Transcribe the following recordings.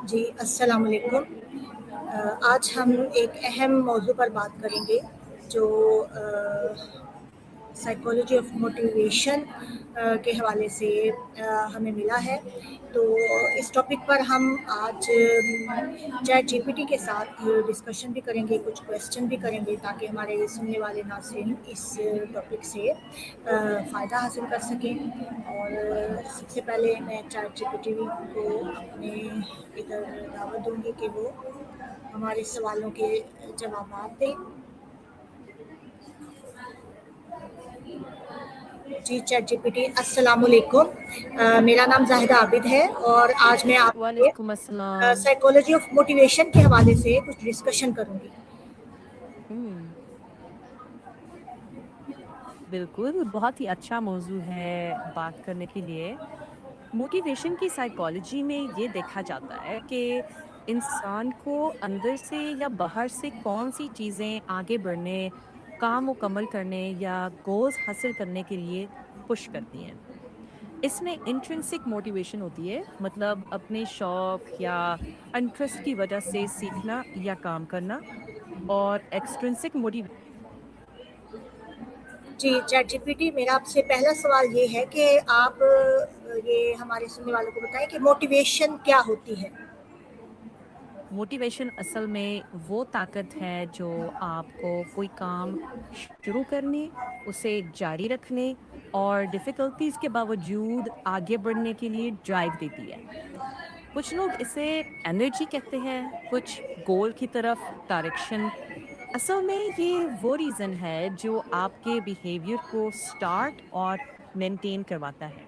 جی السلام علیکم۔ آج ہم ایک اہم موضوع پر بات کریں گے جو سائیکالوجی آف موٹیویشن کے حوالے سے ہمیں ملا ہے۔ تو اس ٹاپک پر ہم آج چیٹ جی پی ٹی کے ساتھ ڈسکشن بھی کریں گے، کچھ کویسچن بھی کریں گے تاکہ ہمارے سننے والے ناظرین اس ٹاپک سے فائدہ حاصل کر سکیں۔ اور سب سے پہلے میں چیٹ جی پی ٹی کو اپنے ادھر دعوت دوں گی کہ وہ ہمارے سوالوں کے جوابات دیں۔ جی چیٹ جی پی ٹی السلام علیکم، میرا نام زاہدہ عابد ہے اور آج میں آپ سے وعلیکم السلام۔ سائیکالوجی آف موٹیویشن کے حوالے سے کچھ ڈسکشن کروں گی۔ بالکل، بہت ہی اچھا موضوع ہے بات کرنے کے لیے۔ موٹیویشن کی سائیکالوجی میں یہ دیکھا جاتا ہے کہ انسان کو اندر سے یا باہر سے کون سی چیزیں آگے بڑھنے، کام مکمل کرنے یا گولز حاصل کرنے کے لیے پش کرتی ہیں۔ اس میں انٹرنسک موٹیویشن ہوتی ہے، مطلب اپنے شوق یا انٹرسٹ کی وجہ سے سیکھنا یا کام کرنا، اور ایکسٹرنسک موٹیویشن جی چیٹ جی پی ٹی، میرا آپ سے پہلا سوال یہ ہے کہ آپ یہ ہمارے سننے والوں کو بتائیں کہ موٹیویشن کیا ہوتی ہے؟ موٹیویشن اصل میں وہ طاقت ہے جو آپ کو کوئی کام شروع کرنے، اسے جاری رکھنے اور ڈیفیکلٹیز کے باوجود آگے بڑھنے کے لیے ڈرائیو دیتی ہے۔ کچھ لوگ اسے انرجی کہتے ہیں، کچھ گول کی طرف ڈائریکشن۔ اصل میں یہ وہ ریزن ہے جو آپ کے بیہیویئر کو سٹارٹ اور مینٹین کرواتا ہے۔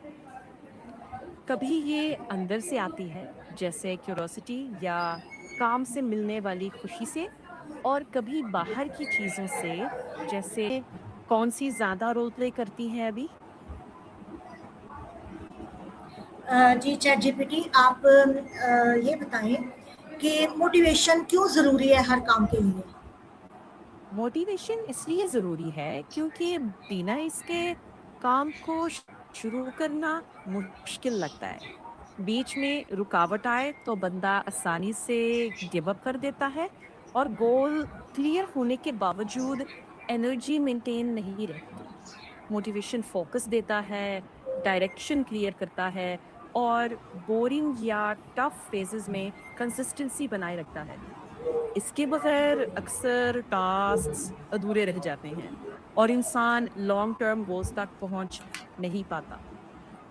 کبھی یہ اندر سے آتی ہے، جیسے کیوروسٹی یا کام سے ملنے والی خوشی سے، اور کبھی باہر کی چیزوں سے، جیسے کون سی زیادہ رول پلے کرتی ہے ابھی۔ جی چیٹ جی پی ٹی، آپ یہ بتائیں کہ موٹیویشن کیوں ضروری ہے ہر کام کے لیے؟ موٹیویشن اس لیے ضروری ہے کیونکہ بنا اس کے کام کو شروع کرنا مشکل لگتا ہے۔ بیچ میں رکاوٹ آئے تو بندہ آسانی سے گیو اپ کر دیتا ہے، اور گول کلیئر ہونے کے باوجود انرجی مینٹین نہیں رہتی۔ موٹیویشن فوکس دیتا ہے، ڈائریکشن کلیئر کرتا ہے، اور بورنگ یا ٹف فیزز میں کنسسٹنسی بنائے رکھتا ہے۔ اس کے بغیر اکثر ٹاسکس ادھورے رہ جاتے ہیں اور انسان لانگ ٹرم گولز تک پہنچ نہیں پاتا۔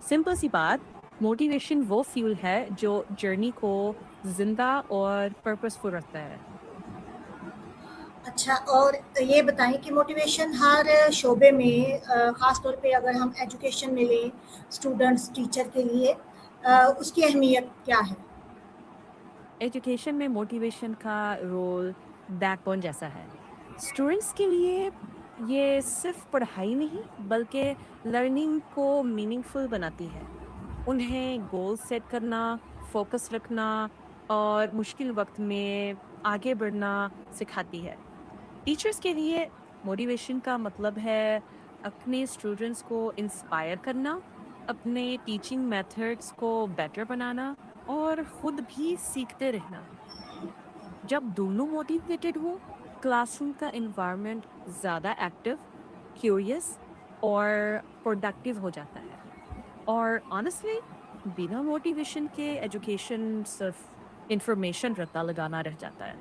سمپل سی بات، موٹیویشن وہ فیول ہے جو جرنی کو زندہ اور پرپسفل رکھتا ہے۔ اچھا، اور یہ بتائیں کہ موٹیویشن ہر شعبے میں خاص طور پہ اگر ہم ایجوکیشن میں لیں، اسٹوڈنٹس ٹیچر کے لیے اس کی اہمیت کیا ہے؟ ایجوکیشن میں موٹیویشن کا رول بیک بون جیسا ہے۔ اسٹوڈنٹس کے لیے یہ صرف پڑھائی نہیں بلکہ لرننگ کو میننگ فل بناتی ہے۔ انہیں گول سیٹ کرنا، فوکس رکھنا اور مشکل وقت میں آگے بڑھنا سکھاتی ہے۔ ٹیچرس کے لیے موٹیویشن کا مطلب ہے اپنے اسٹوڈنٹس کو انسپائر کرنا، اپنے ٹیچنگ میتھڈس کو بیٹر بنانا اور خود بھی سیکھتے رہنا۔ جب دونوں موٹیویٹڈ ہوں، کلاس روم کا انوائرمنٹ زیادہ ایکٹیو، کیوریس اور پروڈکٹیو ہو جاتا ہے۔ اور آنیسٹلی بنا موٹیویشن کے ایجوکیشن صرف انفارمیشن رٹا لگانا رہ جاتا ہے۔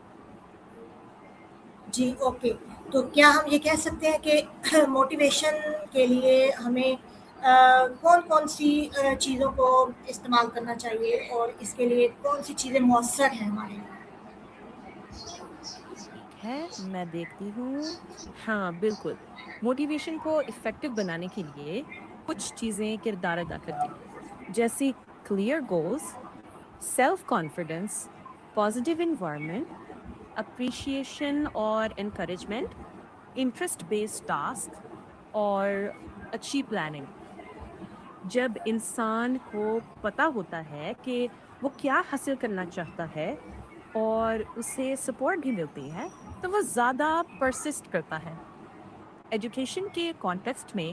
جی اوکے، تو کیا ہم یہ کہہ سکتے ہیں کہ موٹیویشن کے لیے ہمیں کون کون سی چیزوں کو استعمال کرنا چاہیے اور اس کے لیے کون سی چیزیں مؤثر ہیں ہمارے لیے؟ ٹھیک ہے، میں دیکھتی ہوں۔ ہاں بالکل، موٹیویشن کو افیکٹو بنانے کے لیے کچھ چیزیں کردار ادا کرتی ہیں، جیسے clear goals, self confidence, positive environment, appreciation اور انکریجمنٹ، انٹرسٹ بیسڈ ٹاسک، اور اچھی پلاننگ۔ جب انسان کو پتا ہوتا ہے کہ وہ کیا حاصل کرنا چاہتا ہے اور اسے سپورٹ بھی ملتی ہے تو وہ زیادہ پرسسٹ کرتا ہے۔ ایجوکیشن کے کانٹیکسٹ میں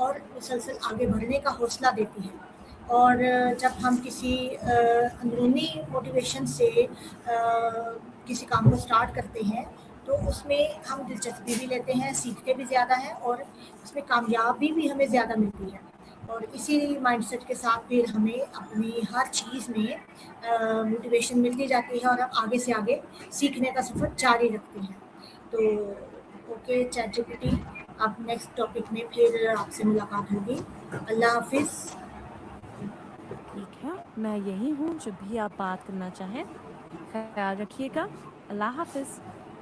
اور مسلسل آگے بڑھنے کا حوصلہ دیتی ہے. اور جب ہم کسی اندرونی موٹیویشن سے کسی کام کو اسٹارٹ کرتے ہیں تو اس میں ہم دلچسپی بھی لیتے ہیں, سیکھتے بھی زیادہ ہیں, اور اس میں کامیابی بھی ہمیں زیادہ ملتی ہے. اور اسی مائنڈ سیٹ کے ساتھ پھر ہمیں اپنی ہر چیز میں موٹیویشن ملتی جاتی ہے, اور ہم آگے سے آگے سیکھنے کا سفر جاری رکھتے ہیں. تو okay chat G P T, اب نیکسٹ ٹاپک میں پھر آپ سے ملاقات ہوگی. اللہ حافظ. ٹھیک ہے, میں یہی ہوں جب بھی آپ بات کرنا چاہیں. خیال رکھیے گا. اللہ حافظ.